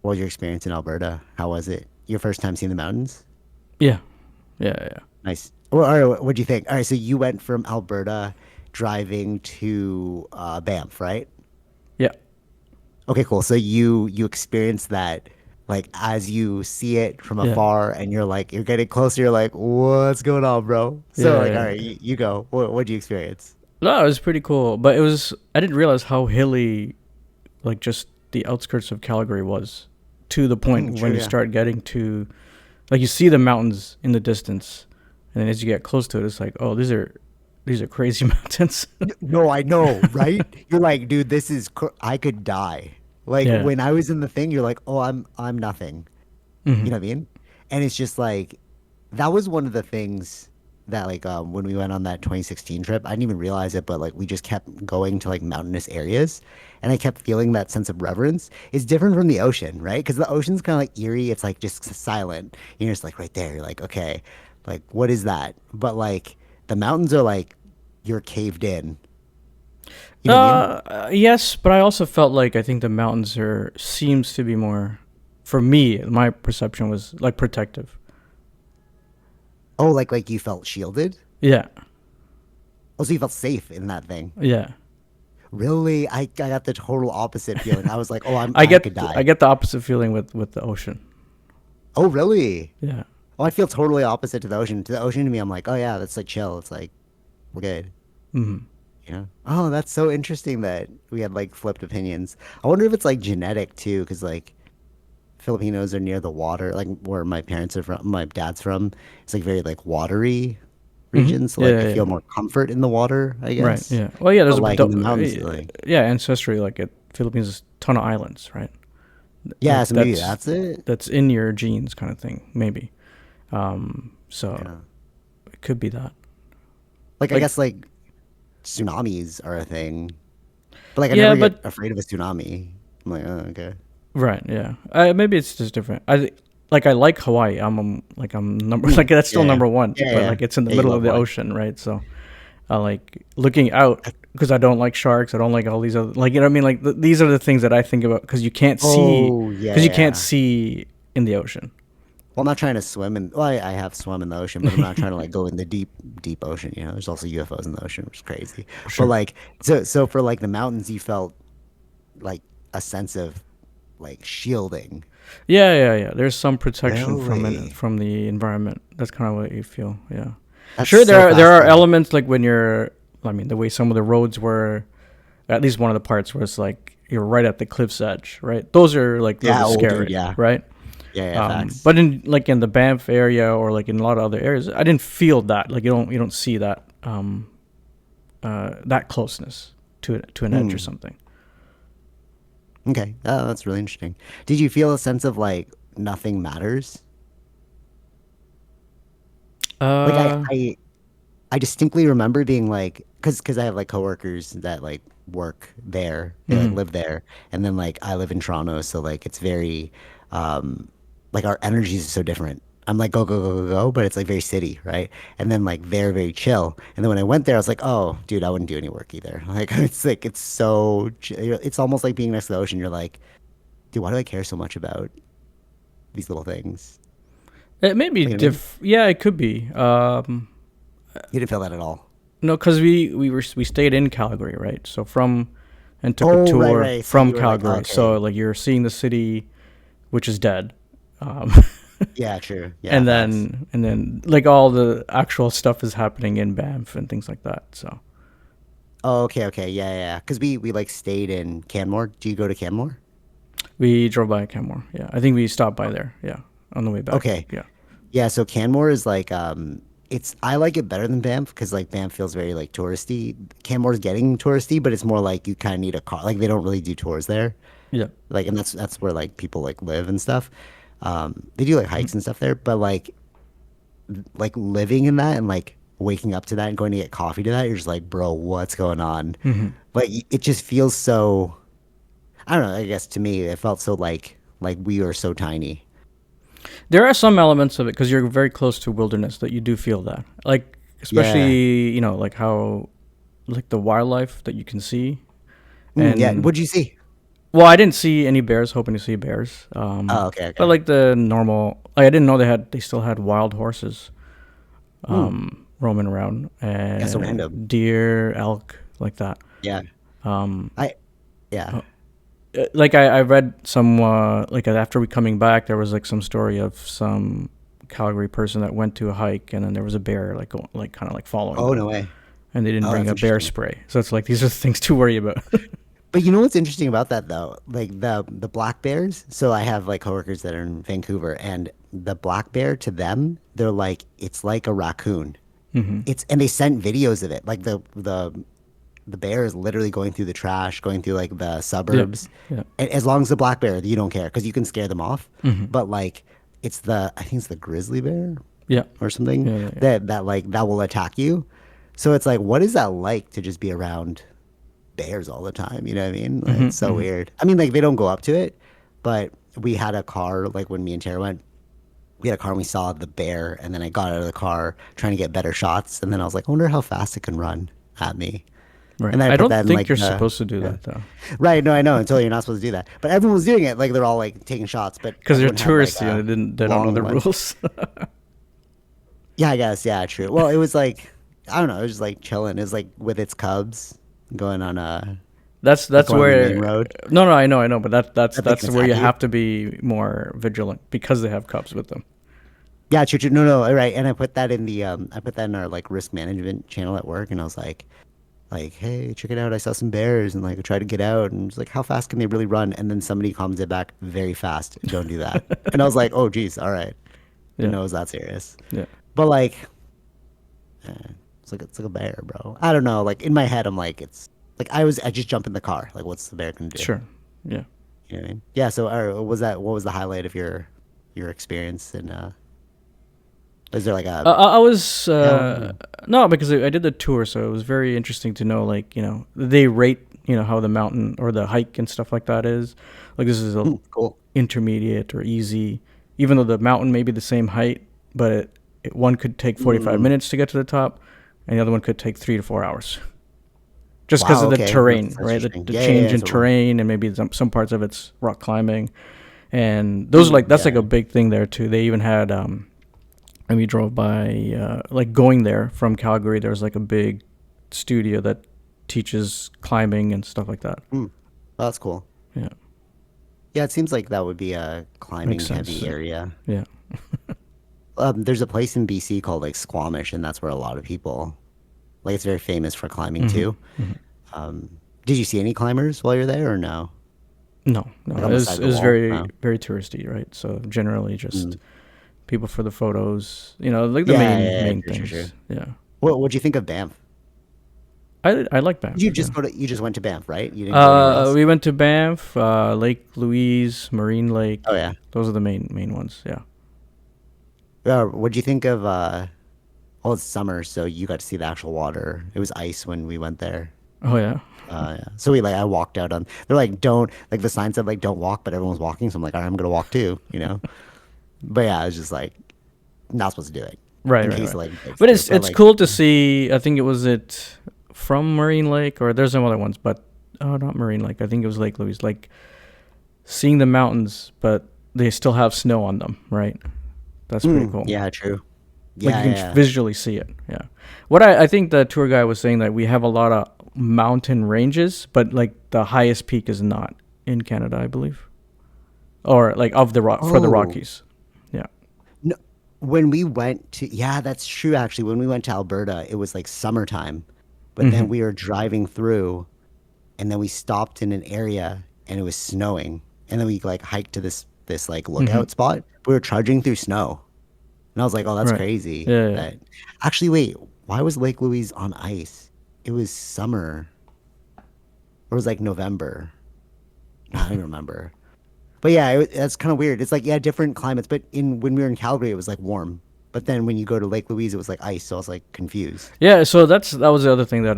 What was your experience in Alberta? How was it? Your first time seeing the mountains? Yeah, yeah, yeah, Nice. Well, all right, what'd you think? All right, so you went from Alberta driving to Banff, right? yeah, Okay, cool. So you experienced that like as you see it from yeah, afar and you're like you're getting closer, you're like, what's going on, bro? So yeah, like, all yeah. right, you go. What'd you experience? No, it was pretty cool, but it was I didn't realize how hilly like just the outskirts of Calgary was to the point when True, you yeah. start getting to like you see the mountains in the distance, and then as you get close to it, it's like, oh, these are crazy mountains. No, I know, right? You're like, dude, I could die. Like Yeah. when I was in the thing, you're like, oh, I'm nothing. Hmm. You know what I mean? And it's just like that was one of the things that like when we went on that 2016 trip, I didn't even realize it, but like we just kept going to like mountainous areas and I kept feeling that sense of reverence. It's different from the ocean, right? Because the ocean's kind of like eerie. It's like just silent. You're just like right there. You're like, okay, like what is that? But like the mountains are like you're caved in. You know what I mean? Yes, but I also felt like I think the mountains are seems to be more, for me, my perception was like protective. Oh, like you felt shielded? Yeah, Oh, so you felt safe in that thing. yeah. Really? I got the total opposite feeling. I was like, oh, I I could get I die. get the opposite feeling with the ocean. Oh, really? Yeah. Oh, I feel totally opposite to the ocean. To the ocean, to me, I'm like, oh yeah, that's like chill. It's like we're good. Hmm. You know? Oh, that's so interesting that we had like flipped opinions. I wonder if it's like genetic too, because like Filipinos are near the water, like where my parents are from, my dad's from. It's like very like watery Hmm. region, so Yeah, like I yeah, yeah. feel more comfort in the water, I Right. guess. Yeah. Well, yeah. But like in the mountains, like Yeah, ancestry. Like it, Philippines is a ton of islands, right? yeah, so maybe That's that's it. in your genes, kind of thing, maybe. So Yeah. it could be that. Like I Like, guess like tsunamis are a thing, but like I yeah, never get but afraid of a tsunami. I'm like, oh, okay. right, yeah. Maybe it's just different. I like Hawaii. Like I'm number like Mm, that's still yeah, yeah, number one, yeah, but yeah. like it's in the Yeah, you middle love of the Hawaii. ocean, right? So I like looking out because I don't like sharks. I don't like all these other like you know what I mean. Like these are the things that I think about Oh, yeah, because you can't yeah. see in the ocean. Well, I'm not trying to swim in. Well, I have swum in the ocean, but I'm not trying to like go in the deep ocean. You know, there's also UFOs in the ocean, which is crazy. But Sure. like, so for like the mountains, you felt like a sense of like shielding. Yeah, yeah, yeah. There's some protection Really? from the environment. That's kind of what you feel. Yeah. That's Sure, so there are fascinating. elements like when you're. I mean, the way some of the roads were, at least one of the parts where it's like you're right at the cliff's edge, right? Those are like a little Yeah. bit Oh, dude. scary, Yeah. right? Yeah. Yeah. Facts. But in like in the Banff area or like in a lot of other areas, I didn't feel that. Like you don't see that that closeness to an edge or Hmm. something. Okay. Oh, that's really interesting. Did you feel a sense of like nothing matters? Like Uh. I distinctly remember being like, because I have like coworkers that like work there, they like Mhm. live there, and then like I live in Toronto, so like it's very, um, like our energies are so different. I'm like go go go go go, but it's like very city, right? And then like they're very chill. And then when I went there, I was like, oh, dude, I wouldn't do any work either. Like it's so, it's almost like being next to the ocean. You're like, dude, why do I care so much about these little things? It may be Like, you know what I mean? diff. Yeah, it could be. You didn't feel that at all. No, because we stayed in Calgary, right? So from and took a Oh, right, tour right. So from you were like, Calgary. So okay, like you're seeing the city, which is dead, um, yeah, true. Yeah, facts. and then like all the actual stuff is happening in Banff and things like that. So Oh, okay, okay. Yeah, yeah, yeah. Because we like stayed in Canmore. Do you go to Canmore? we drove by Canmore. Yeah, I think we stopped by there. Yeah, on the way back. Okay. Yeah. Yeah, so Canmore is like it's I like it better than Banff because like Banff feels very like touristy. Canmore's getting touristy, but it's more like you kind of need a car. Like they don't really do tours there. Yeah. Like and that's where like people like live and stuff. They do like hikes and stuff there, but like living in that and like waking up to that and going to get coffee to that, you're just like, bro, what's going on? Hmm. Like it just feels so I don't know, I guess to me it felt so like we were so tiny. There are some elements of it because you're very close to wilderness that you do feel that, like Yeah. especially like how like the wildlife that you can see Mm, yeah. and What'd you see? Well, I didn't see any bears. Hoping to see bears. Oh, okay, But okay. like the normal, like I didn't know they still had wild horses Hmm. roaming around Yeah, so and random. deer, elk, like that. Yeah. Um, I yeah. uh, like I read some like after we coming back, there was like some story of some Calgary person that went to a hike and then there was a bear like kind of like following Oh, them, no way. and they didn't Oh, bring that's a bear interesting. spray. So it's like these are things to worry about. But you know what's interesting about that though? Like the black bears. So I have like coworkers that are in Vancouver, and the black bear to them, they're like it's like a raccoon. Hmm. It's and they sent videos of it. Like the bear is literally going through the trash, going through like the Yeah, suburbs. yeah. And as long as the black bear, you don't care because you can scare them off. Hmm. But like it's the I think it's the grizzly bear Yeah, or something yeah, yeah, yeah. that like that will attack you. So it's like, what is that like to just be around bears all the time? You know what I mean? Like, Hmm. it's so Hmm. weird. I mean, like they don't go up to it, but we had a car like when me and Tara went. We had a car and we saw the bear, and then I got out of the car trying to get better shots, and then I was like, I wonder how fast it can run at me. Right. And then I I put don't that in think like you're the supposed to do yeah. that though, Right, no, I know until you're not supposed to do that. But everyone was doing it, like they're all like taking shots, but because they're everyone had like tourists. You know, a they don't know long the one. rules. Yeah, I guess, yeah, true. Well, it was like I don't know, it was just like chilling. It was like with its cubs going on like That's going on the main where. road. No, no, I know, but Not thinking that's it's where you happy. have to be more vigilant because they have cubs with them. Yeah, true, true. No, no, all right. And I put that in the I put that in our like risk management channel at work, and I was like, hey, check it out. I saw some bears, and like I tried to get out, and it's like, how fast can they really run? And then somebody commented back, very fast. Don't do that. And I was like, oh, geez, all right. Didn't Yeah, know it was that serious. yeah, But like, it's like a bear, bro. I don't know. Like in my head, I'm like, it's like I just jump in the car. Like, what's the bear gonna do? sure, yeah. You know what I mean? Yeah. So, was that what was the highlight of your experience? And is there like a I was town? no, because I did the tour, so it was very interesting to know, like they rate how the mountain or the hike and stuff like that is. Like this is a Cool. intermediate or easy, even though the mountain may be the same height, but one could take 45 Mm. minutes to get to the top, and the other one could take 3 to 4 hours, just because Wow. of the Okay. terrain, That's right? interesting. The Yeah. Yeah. change Yeah. in So, terrain, and maybe some parts of it's rock climbing, and those are like that's like a yeah. big thing there too. They even had and we drove by like going there from Calgary. There's like a big studio that teaches climbing and stuff like that. Mm. Well, that's cool. Yeah, Yeah. It seems like that would be a makes climbing sense. heavy area. Yeah. There's a place in BC called like Squamish, and that's where a lot of people like. It's very famous for climbing Hmm. too. Hmm. Um, did you see any climbers while you're there, or no? No, no, Like on the side of it the was wall? very No. very touristy, right? So generally just Mm. people for the photos, like the Yeah, main yeah, yeah, main true, true, true. things. Yeah, What'd you think of Banff? I like Did you Banff. Yeah. just you just went to Banff, right? You didn't go anywhere else? We went to Banff, Lake Louise, Marine Oh Lake. yeah. Those are the main ones. Yeah. What'd you think of well, it's summer, so you got to see the actual water. It was ice when we went there. Oh yeah. Yeah. So I walked out on they're like don't like the sign said like don't walk, but everyone was walking, so I'm like, all right, I'm gonna walk too. But yeah, I was just like not supposed to do it. Right, In right, case right. of like breaks But through. But it's like cool to see. I think it was from Marine Lake, or there's some other ones, but oh, not Marine Lake. I think it was Lake Louise. Like seeing the mountains, but they still have snow on them. Right. That's pretty cool. yeah, true. Like you Yeah, can yeah. visually see it. Yeah. What I think the tour guy was saying that we have a lot of mountain ranges, but like the highest peak is not in Canada, I believe, or like of the rock for the Oh, Rockies. Yeah. no, when we went to yeah, that's true actually. When we went to Alberta, it was like summertime, but then Hmm. we were driving through and then we stopped in an area and it was snowing. And then we like hiked to this like Hmm. lookout spot. We were trudging through snow. And I was like, "Oh, that's Right. crazy." Yeah, yeah. That actually wait, why was Lake Louise on ice? It was summer. Or it was like November. I don't even remember. But yeah, that's kind of weird. It's like yeah, different climates, but in when we were in Calgary it was like warm. But then when you go to Lake Louise it was like ice, so I was like confused. Yeah, so that was the other thing that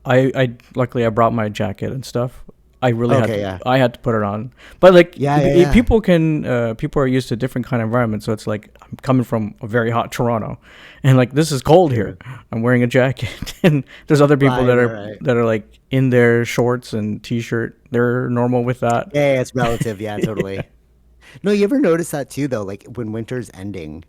I luckily I brought my jacket and stuff. I really had Okay, to. yeah. I had to put it on. But like Yeah, yeah, yeah. people are used to different kind of environments. So it's like I'm coming from a very hot Toronto, and like this is cold here. True. I'm wearing a jacket, and there's other people Right, right, right. that are like in their shorts and t-shirt. They're normal with that. Yeah, yeah, it's relative. Yeah, totally. No, you ever notice that too, though? Like when winter's ending,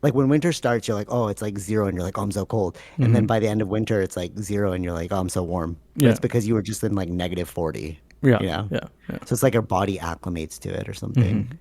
like when winter starts, you're like, oh, it's like zero, and you're like, oh, I'm so cold. And then Hmm. by the end of winter, it's like zero, and you're like, oh, I'm so warm. But Yeah, it's because you were just in like -40, yeah, you know? yeah, yeah. So it's like our body acclimates to it or Hmm. something.